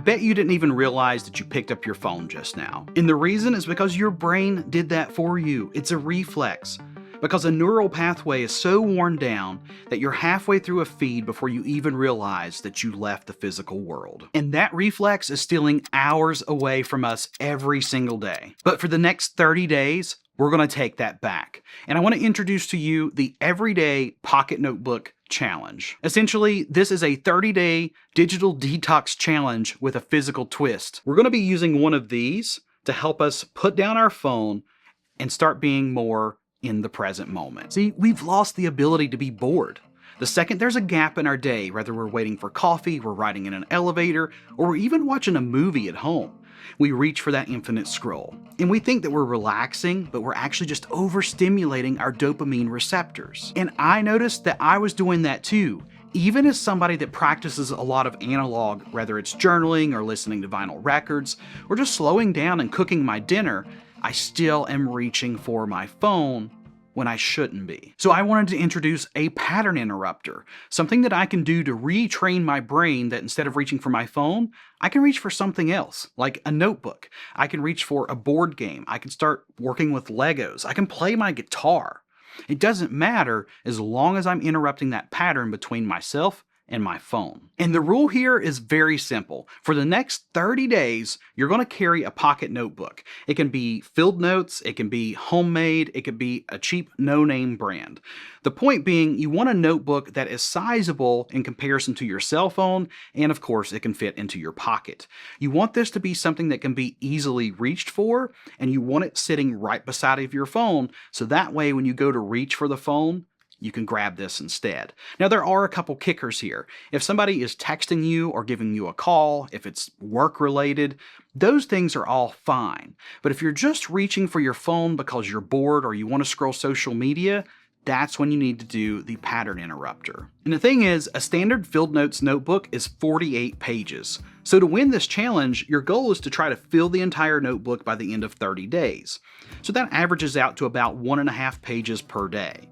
bet you didn't even realize that you picked up your phone just now. And the reason is because your brain did that for you. It's a reflex. Because a neural pathway is so worn down that you're halfway through a feed before you even realize that you left the physical world. And that reflex is stealing hours away from us every single day. But for the next 30 days, we're going to take that back. And I want to introduce to you the Everyday Pocket Notebook Challenge. Essentially, this is a 30-day digital detox challenge with a physical twist. We're going to be using one of these to help us put down our phone and start being more in the present moment. See, we've lost the ability to be bored. The second there's a gap in our day, whether we're waiting for coffee, we're riding in an elevator, or we're even watching a movie at home, we reach for that infinite scroll. And we think that we're relaxing, but we're actually just overstimulating our dopamine receptors. And I noticed that I was doing that too. Even as somebody that practices a lot of analog, whether it's journaling or listening to vinyl records, or just slowing down and cooking my dinner, I still am reaching for my phone when I shouldn't be. So I wanted to introduce a pattern interrupter, something that I can do to retrain my brain that instead of reaching for my phone, I can reach for something else, like a notebook. I can reach for a board game. I can start working with Legos. I can play my guitar. It doesn't matter as long as I'm interrupting that pattern between myself and my phone. And the rule here is very simple. For the next 30 days, you're going to carry a pocket notebook. It can be filled notes, it can be homemade, it could be a cheap no-name brand. The point being, you want a notebook that is sizable in comparison to your cell phone, and of course, it can fit into your pocket. You want this to be something that can be easily reached for, and you want it sitting right beside of your phone, so that way when you go to reach for the phone, you can grab this instead. Now, there are a couple kickers here. If somebody is texting you or giving you a call, if it's work-related, those things are all fine. But if you're just reaching for your phone because you're bored or you want to scroll social media, that's when you need to do the pattern interrupter. And the thing is, a standard filled notes notebook is 48 pages. So to win this challenge, your goal is to try to fill the entire notebook by the end of 30 days. So that averages out to about 1.5 pages per day.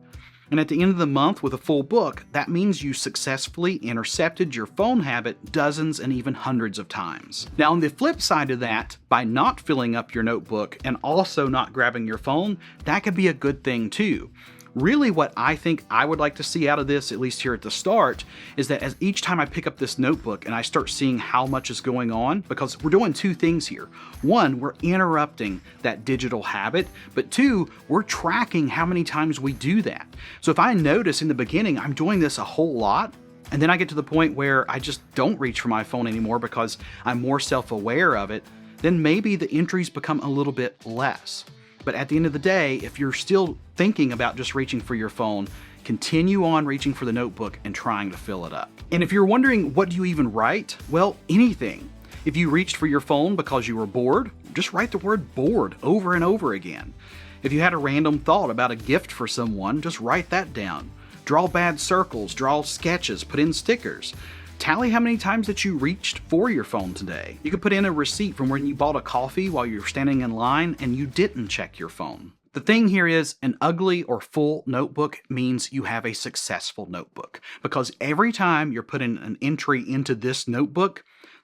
And at the end of the month with a full book, that means you successfully intercepted your phone habit dozens and even hundreds of times. Now, on the flip side of that, by not filling up your notebook and also not grabbing your phone, that could be a good thing too. Really what I think I would like to see out of this, at least here at the start, is that as each time I pick up this notebook and I start seeing how much is going on, because we're doing two things here. One, we're interrupting that digital habit, but two, we're tracking how many times we do that. So if I notice in the beginning I'm doing this a whole lot, and then I get to the point where I just don't reach for my phone anymore because I'm more self-aware of it, then maybe the entries become a little bit less. But at the end of the day, if you're still thinking about just reaching for your phone, continue on reaching for the notebook and trying to fill it up. And if you're wondering, what do you even write? Well, anything. If you reached for your phone because you were bored, just write the word bored over and over again. If you had a random thought about a gift for someone, just write that down. Draw bad circles, draw sketches, put in stickers. Tally how many times that you reached for your phone today. You could put in a receipt from when you bought a coffee while you were standing in line and you didn't check your phone. The thing here is, an ugly or full notebook means you have a successful notebook, because every time you're putting an entry into this notebook,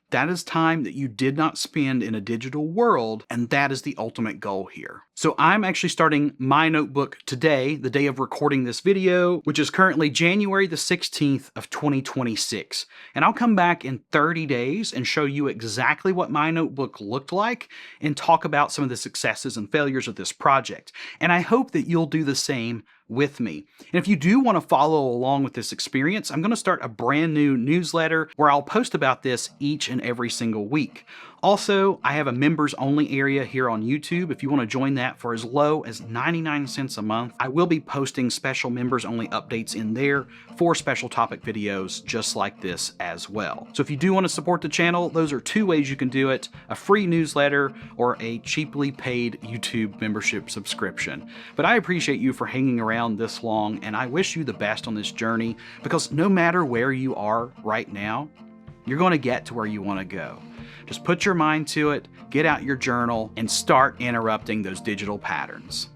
that is time that you did not spend in a digital world, and that is the ultimate goal here. So I'm actually starting my notebook today, the day of recording this video, which is currently January the 16th of 2026. And I'll come back in 30 days and show you exactly what my notebook looked like and talk about some of the successes and failures of this project. And I hope that you'll do the same with me. And if you do want to follow along with this experience, I'm going to start a brand new newsletter where I'll post about this each and every single week. Also, I have a members only area here on YouTube. If you want to join that for as low as 99 cents a month, I will be posting special members only updates in there for special topic videos just like this as well. So if you do want to support the channel, those are two ways you can do it: a free newsletter or a cheaply paid YouTube membership subscription. But I appreciate you for hanging around this long, and I wish you the best on this journey, because no matter where you are right now, you're going to get to where you want to go. Just put your mind to it, get out your journal, and start interrupting those digital patterns.